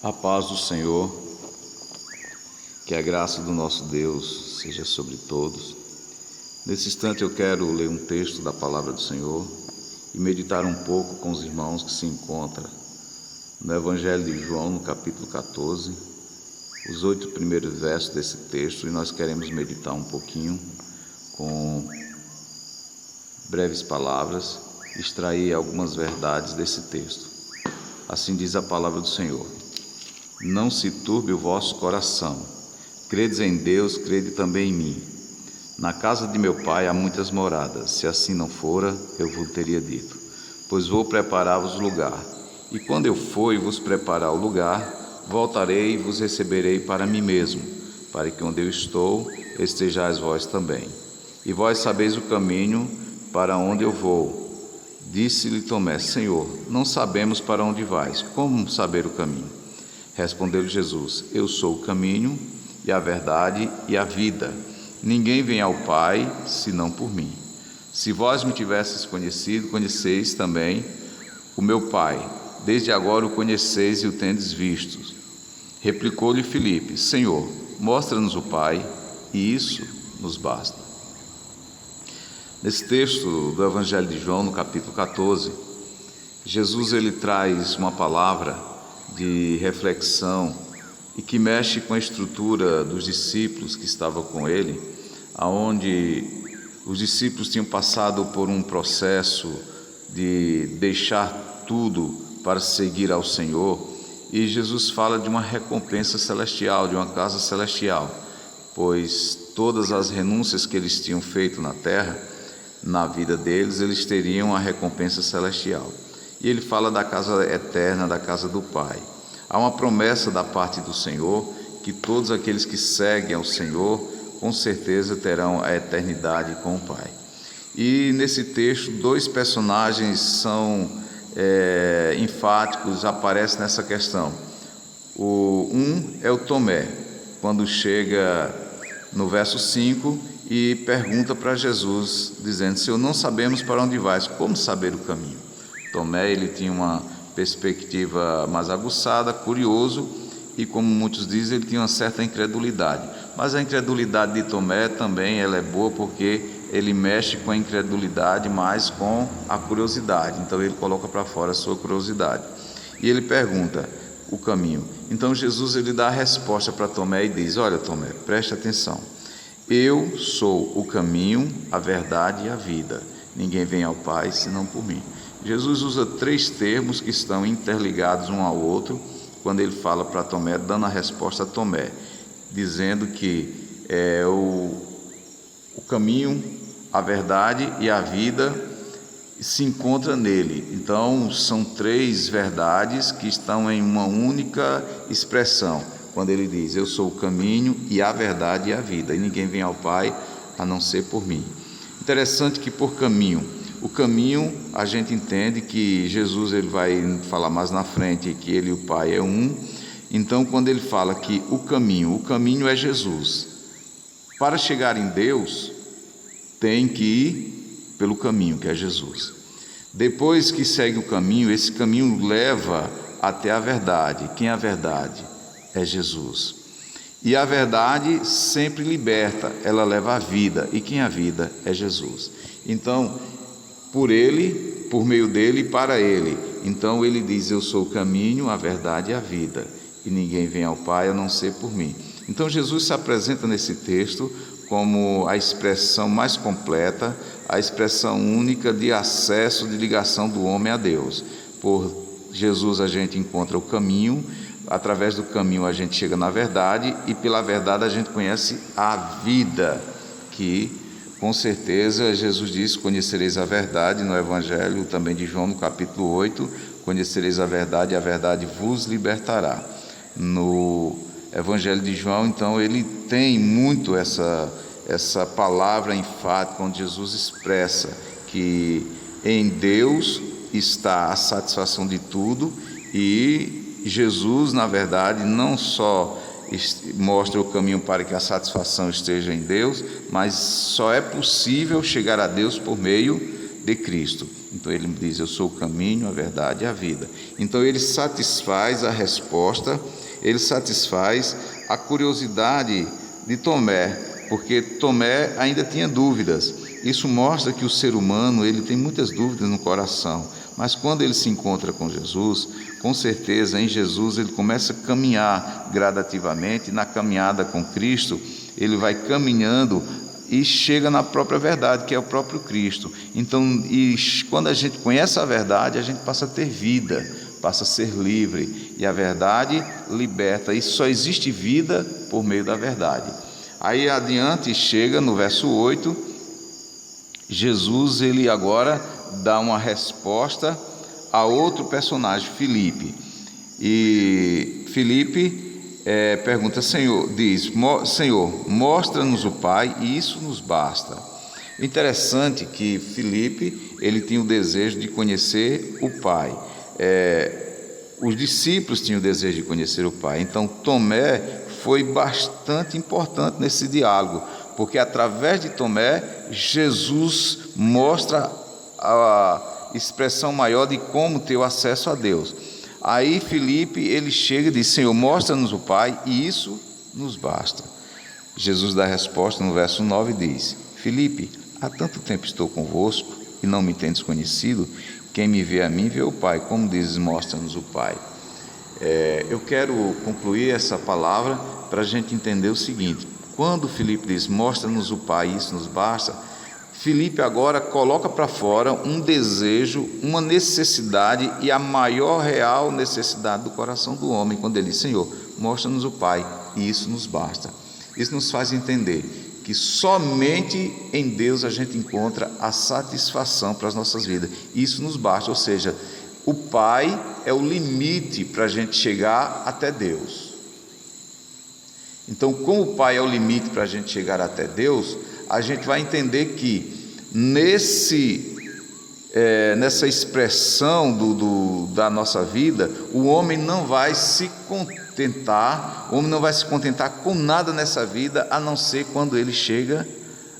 A paz do Senhor, que a graça do nosso Deus seja sobre todos. Nesse instante eu quero ler um texto da palavra do Senhor e meditar um pouco com os irmãos que se encontram no Evangelho de João, no capítulo 14, os 8 primeiros versos desse texto, e nós queremos meditar um pouquinho com breves palavras, extrair algumas verdades desse texto. Assim diz a palavra do Senhor: não se turbe o vosso coração, credes em Deus, crede também em mim. Na casa de meu Pai há muitas moradas, se assim não fora, eu vos teria dito, pois vou preparar-vos lugar. E quando eu for e vos preparar o lugar, voltarei e vos receberei para mim mesmo, para que onde eu estou, estejais vós também. E vós sabeis o caminho para onde eu vou. Disse-lhe Tomé: Senhor, não sabemos para onde vais, como saber o caminho? Respondeu-lhe Jesus: eu sou o caminho e a verdade e a vida. Ninguém vem ao Pai, senão por mim. Se vós me tivesseis conhecido, conheceis também o meu Pai. Desde agora o conheceis e o tendes visto. Replicou-lhe Filipe: Senhor, mostra-nos o Pai, e isso nos basta. Nesse texto do Evangelho de João, no capítulo 14, Jesus ele traz uma palavra de reflexão e que mexe com a estrutura dos discípulos que estavam com ele, aonde os discípulos tinham passado por um processo de deixar tudo para seguir ao Senhor, e Jesus fala de uma recompensa celestial, de uma casa celestial, pois todas as renúncias que eles tinham feito na terra, na vida deles, eles teriam a recompensa celestial. E ele fala da casa eterna, da casa do Pai. Há uma promessa da parte do Senhor, que todos aqueles que seguem ao Senhor, com certeza terão a eternidade com o Pai. E nesse texto, dois personagens são enfáticos, aparecem nessa questão. Um é o Tomé, quando chega no verso 5 e pergunta para Jesus, dizendo: Senhor, não sabemos para onde vais, como saber o caminho? Tomé, ele tinha uma perspectiva mais aguçada, curioso, e como muitos dizem, ele tinha uma certa incredulidade. Mas a incredulidade de Tomé também ela é boa, porque ele mexe com a incredulidade, mas com a curiosidade. Então ele coloca para fora a sua curiosidade. E ele pergunta o caminho. Então Jesus ele dá a resposta para Tomé e diz: olha, Tomé, preste atenção. Eu sou o caminho, a verdade e a vida. Ninguém vem ao Pai senão por mim. Jesus usa 3 termos que estão interligados um ao outro, quando ele fala para Tomé, dando a resposta a Tomé, dizendo que o caminho, a verdade e a vida se encontram nele. Então, são 3 verdades que estão em uma única expressão, quando ele diz: eu sou o caminho e a verdade e a vida, e ninguém vem ao Pai a não ser por mim. Interessante que por caminho, o caminho, a gente entende que Jesus ele vai falar mais na frente que ele e o Pai é um. Então, quando ele fala que o caminho é Jesus. Para chegar em Deus, tem que ir pelo caminho, que é Jesus. Depois que segue o caminho, esse caminho leva até a verdade. Quem é a verdade? É Jesus. E a verdade sempre liberta, ela leva à vida. E quem é a vida? É Jesus. Então, por ele, por meio dele e para ele. Então ele diz: eu sou o caminho, a verdade e a vida, e ninguém vem ao Pai a não ser por mim. Então Jesus se apresenta nesse texto como a expressão mais completa, a expressão única de acesso, de ligação do homem a Deus. Por Jesus a gente encontra o caminho, através do caminho a gente chega na verdade, e pela verdade a gente conhece a vida, que com certeza Jesus disse: conhecereis a verdade, no Evangelho também de João, no capítulo 8, conhecereis a verdade e a verdade vos libertará. No Evangelho de João, então, ele tem muito essa palavra enfática, onde Jesus expressa que em Deus está a satisfação de tudo, e Jesus, na verdade, não só mostra o caminho para que a satisfação esteja em Deus, mas só é possível chegar a Deus por meio de Cristo. Então ele diz: eu sou o caminho, a verdade e a vida. Então ele satisfaz a resposta, ele satisfaz a curiosidade de Tomé, porque Tomé ainda tinha dúvidas. Isso mostra que o ser humano ele tem muitas dúvidas no coração, mas quando ele se encontra com Jesus, com certeza em Jesus ele começa a caminhar gradativamente. Na caminhada com Cristo, ele vai caminhando e chega na própria verdade, que é o próprio Cristo. Então, quando a gente conhece a verdade, a gente passa a ter vida, passa a ser livre, e a verdade liberta, e só existe vida por meio da verdade. Aí adiante chega no verso 8, Jesus ele agora dá uma resposta a outro personagem, Filipe. E Filipe pergunta, Senhor, mostra-nos o Pai e isso nos basta. Interessante que Filipe ele tinha o desejo de conhecer o Pai. Os discípulos tinham o desejo de conhecer o Pai. Então Tomé foi bastante importante nesse diálogo, porque através de Tomé, Jesus mostra a expressão maior de como ter o acesso a Deus. Aí Filipe, ele chega e diz, Senhor, mostra-nos o Pai e isso nos basta. Jesus dá a resposta no verso 9 e diz, Filipe, há tanto tempo estou convosco e não me tendes conhecido, quem me vê a mim vê o Pai, como dizes, mostra-nos o Pai. Eu quero concluir essa palavra para a gente entender o seguinte: quando Filipe diz, mostra-nos o Pai, isso nos basta, Filipe agora coloca para fora um desejo, uma necessidade e a maior real necessidade do coração do homem, quando ele diz, Senhor, mostra-nos o Pai, e isso nos basta. Isso nos faz entender que somente em Deus a gente encontra a satisfação para as nossas vidas, isso nos basta, ou seja, o Pai é o limite para a gente chegar até Deus. Então, como o Pai é o limite para a gente chegar até Deus, a gente vai entender que nessa expressão da nossa vida, o homem não vai se contentar com nada nessa vida, a não ser quando ele chega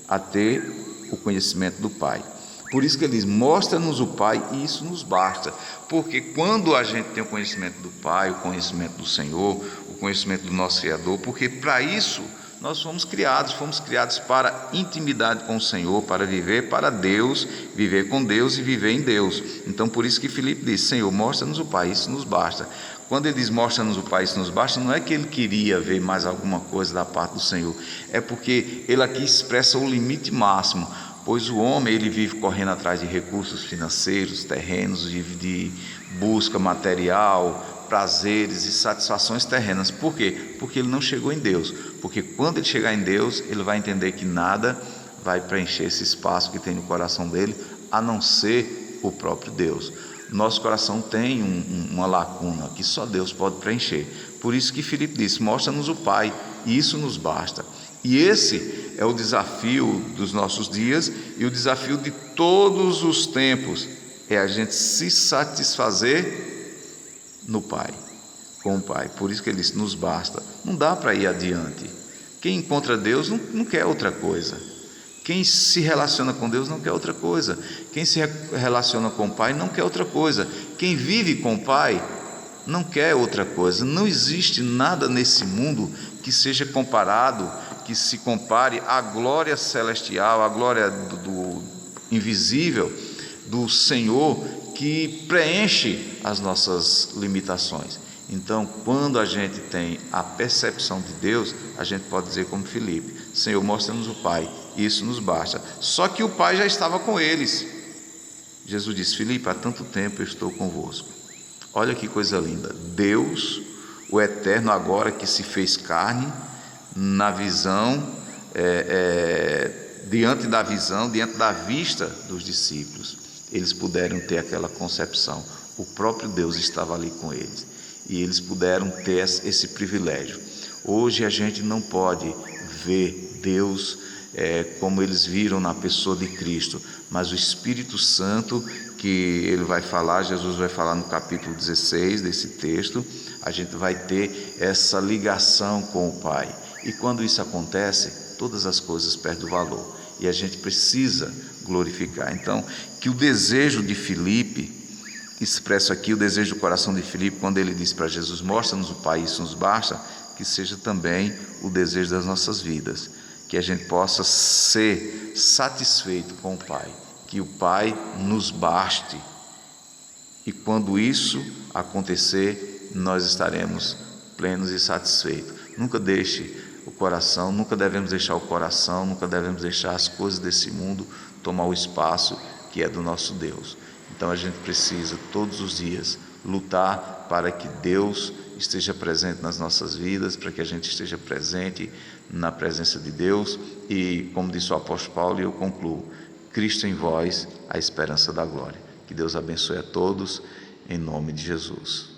a ter o conhecimento do Pai. Por isso que ele diz, mostra-nos o Pai e isso nos basta, porque quando a gente tem o conhecimento do Pai, o conhecimento do Senhor, o conhecimento do nosso Criador, porque para isso nós fomos criados para intimidade com o Senhor, para viver para Deus, viver com Deus e viver em Deus. Então por isso que Filipe diz, Senhor, mostra-nos o Pai, isso nos basta. Quando ele diz, mostra-nos o Pai, isso nos basta, não é que ele queria ver mais alguma coisa da parte do Senhor, é porque ele aqui expressa o limite máximo, pois o homem ele vive correndo atrás de recursos financeiros, terrenos, de busca material, prazeres e satisfações terrenas. Por quê? Porque ele não chegou em Deus. Porque quando ele chegar em Deus, ele vai entender que nada vai preencher esse espaço que tem no coração dele, a não ser o próprio Deus. Nosso coração tem uma lacuna que só Deus pode preencher. Por isso que Filipe disse, mostra-nos o Pai, e isso nos basta. E esse é o desafio dos nossos dias e o desafio de todos os tempos, é a gente se satisfazer no Pai, com o Pai. Por isso que ele disse, nos basta. Não dá para ir adiante. Quem encontra Deus não quer outra coisa. Quem se relaciona com Deus não quer outra coisa. Quem se relaciona com o Pai não quer outra coisa. Quem vive com o Pai não quer outra coisa. Não existe nada nesse mundo que seja comparado, que se compare à glória celestial, à glória do invisível, do Senhor, que preenche as nossas limitações. Então, quando a gente tem a percepção de Deus, a gente pode dizer como Filipe, Senhor, mostra-nos o Pai, isso nos basta. Só que o Pai já estava com eles. Jesus disse, Filipe, há tanto tempo eu estou convosco. Olha que coisa linda, Deus, o Eterno, agora que se fez carne, na visão, diante da vista dos discípulos, eles puderam ter aquela concepção, o próprio Deus estava ali com eles, e eles puderam ter esse privilégio. Hoje a gente não pode ver Deus como eles viram na pessoa de Cristo, mas o Espírito Santo, que ele vai falar, Jesus vai falar no capítulo 16 desse texto, a gente vai ter essa ligação com o Pai. E quando isso acontece, todas as coisas perdem o valor. E a gente precisa glorificar. Então, que o desejo de Filipe, expresso aqui, o desejo do coração de Filipe, quando ele diz para Jesus, mostra-nos o Pai, isso nos basta, que seja também o desejo das nossas vidas, que a gente possa ser satisfeito com o Pai, que o Pai nos baste, e quando isso acontecer, nós estaremos plenos e satisfeitos. Nunca deixe o coração, nunca devemos deixar o coração, nunca devemos deixar as coisas desse mundo tomar o espaço que é do nosso Deus. Então a gente precisa todos os dias lutar para que Deus esteja presente nas nossas vidas, para que a gente esteja presente na presença de Deus e, como disse o apóstolo Paulo, e eu concluo, Cristo em vós, a esperança da glória. Que Deus abençoe a todos, em nome de Jesus.